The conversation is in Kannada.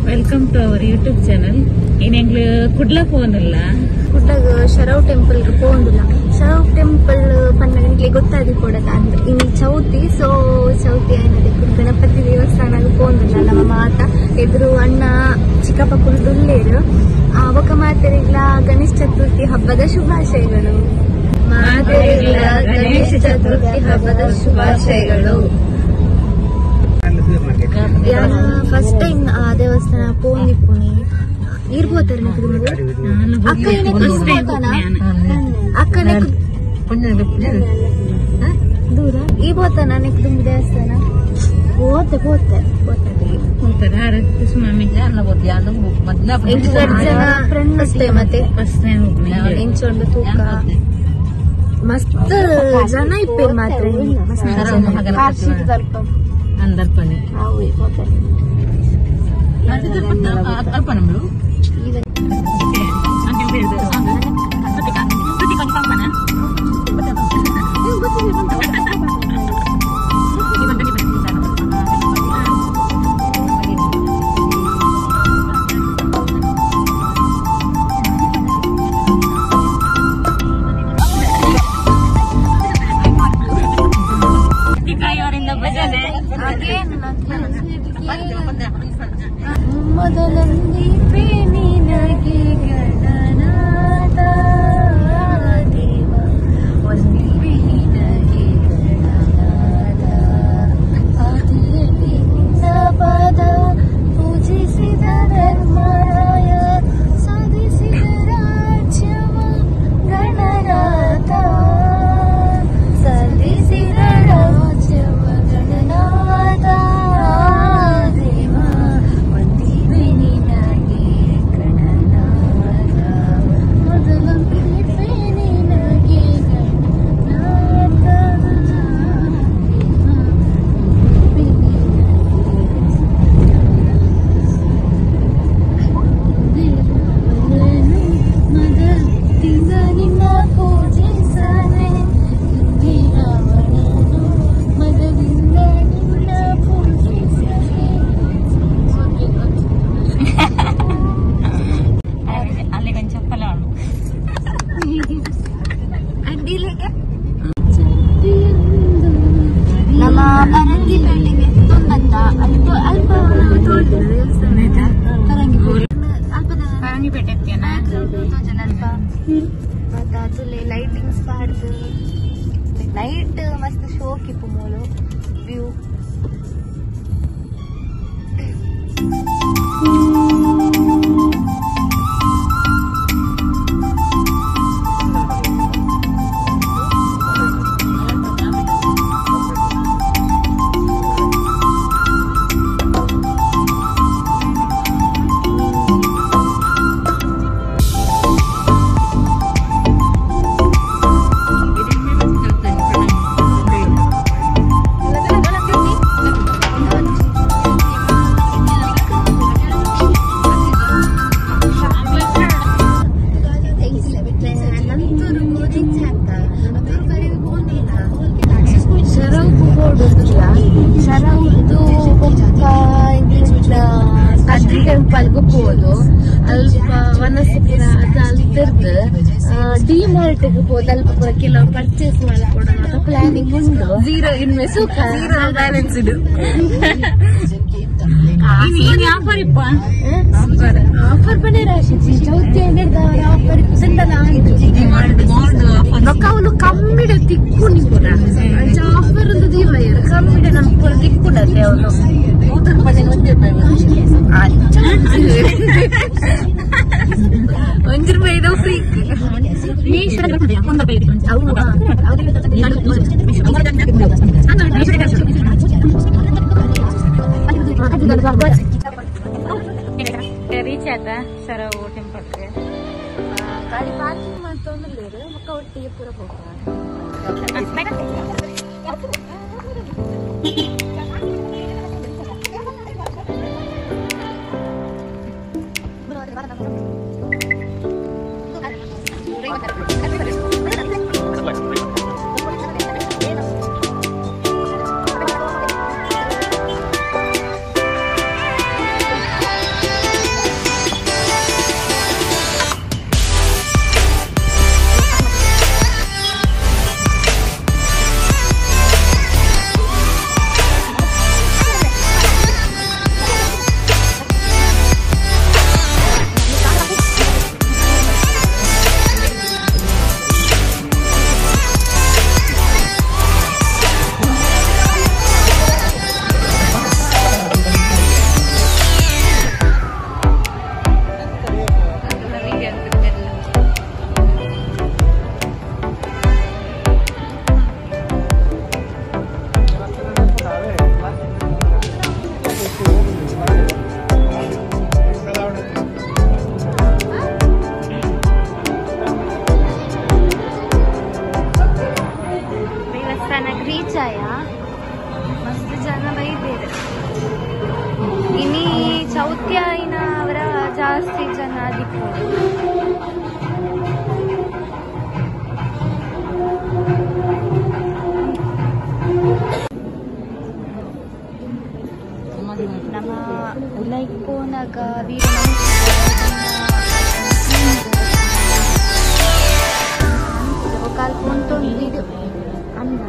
Welcome to our YouTube channel. ಇನ್ನೆಂಗ್ಲು ಕುಡ್ಲ ಪೋನಿಲ್ಲ ಕುಡ್ಲಾಗ ಶರವ್ ಟೆಂಪಲ್ ಪೋಂದಿಲ್ಲ. ಶರವ್ ಟೆಂಪಲ್ ಪನ್ನಗೆ ಗೊತ್ತಾದಿ ಕೊಡದ ಅಂದ್ರೆ ಇನ್ನು ಚೌತಿ. ಸೊ ಚೌತಿ ಏನದೆ ಗಣಪತಿ ದೇವಸ್ಥಾನಕ್ಕೆ ಪೋಂದಿಲ್ಲ. ನಮ್ಮ ಮಾತ ಎದುರು ಅಣ್ಣ ಚಿಕ್ಕಪ್ಪ ಕುಲ್ದುಲ್ಲೇರು ಅವಕ ಮಾತೆರಿಗ್ಲ ಗಣೇಶ ಚತುರ್ಥಿ ಹಬ್ಬದ ಶುಭಾಶಯಗಳು. ಮಾತೆರಿಗ್ಲ ಗಣೇಶ ಚತುರ್ಥಿ ಹಬ್ಬದ ಶುಭಾಶಯಗಳು. ಫಸ್ಟ್ ಟೈಮ್ ಆ ದೇವಸ್ಥಾನ ಪೋಂದಿಪ್ಪುನಿ ಇರ್ಬೋತಾರೆ ಅಕ್ಕನೇ ದೂರ ಈ ಬೋತಾನ ನೆಕ್ ತುಂಬ ದೇವಸ್ಥಾನ ಹೋತೆ ಹೋತೆ ಮತ್ತೆ ಎಂಚೊಂಡು ತೂಕ ಮಸ್ತ್ ಜನ ಇಪ್ಪೇರು ಮಾತ್ರ అందర్పని ಮೊದಲಂದಿ ಪ್ರೇಮಿನಗೆ ಗಣನಾಥ ದೇವ ಒಂದಿ ಪ್ರೇಮಿನಗೆ ಗಣನಾಥ ಆದಿಯಲ್ಲಿ ನಿನ್ನ ಪಾದ ಪೂಜಿಸಿದ ಧರ್ಮರಾಯ ಸಾಧಿಸಿದ ರಾಜ್ಯವ ಗಣನಾಥ ಸಾಧಿಸಿದ ರಾಜ್ಯವ ಗಣನಾಥ ನಮ್ಮ ಪರಂಗಿ ಬೆಳ್ಳಿಗೆ ತುಂಬಂತ ಅಲ್ಪ ಅಲ್ಪ ಪರಂಗಿಪೇಟೆ ಮತ್ತೆ ಅದಲ್ಲಿ ಲೈಟಿಂಗ್ಸ್ ಪಾಡ್ದು ನೈಟ್ ಮಸ್ತ್ ಶೋಕಿ ಪುಮೋಲು ವ್ಯೂ ಟೆಂಪಲ್ಗೂ ಹೋದು ಅಲ್ಪ ವನಸಪುರ ಅದು ಅಲ್ತಿರ್ದು ಡಿಮಾರ್ಟ್ಗೆ ಹೋದ್ ಅಲ್ಪ ಪೂರ ಕೆಲವು ಪರ್ಚೇಸ್ ಮಾಡ್ಕೊಡೋ ಪ್ಲಾನಿಂಗ್ ಉಂಟು. ಝೀರೋ ಇನ್ವೆಸ್ಟ್ ಝೀರೋ ಬ್ಯಾಲೆನ್ಸ್ ಇಡು ಆಫರ್ ಬನ್ನಿ ರಾಶಿ ಚೌತಿ ಆಫರ್ ಅವನು ಕಮ್ಮಿಡ ತಿಕ್ಕು ಕೂಡ ಆಫರ್ ಒಂದು ದೀವ ಕಮ್ಮಿಡ ನಮ್ ಪೂರ ತಿಕ್ಕುಡತ್ತೆ ಅವನು ಒಂದ್ ರೂಪಾಯಿ ಫ್ರೀ ರೀಚ್ ಆಯ್ತಾ ಶರವ್ ಟೆಂಪಲ್ಗೆ ಗಾಡಿ ಪಾರ್ಕಿಂಗ್ ಮಾಡ್ತೊಂದಿಲ್ಲ ಮಕ್ಕ ಒಟ್ಟಿಗೆ ಪೂರ ಜಾಸ್ತಿ ಜನ ಆದಿಪ್ಪಡು. ನಮ್ಮ ಉಲೈಕೋನಾಗ ಕಾಲ್ ಕುಂತೊಂದು ಇದು ಅಂದ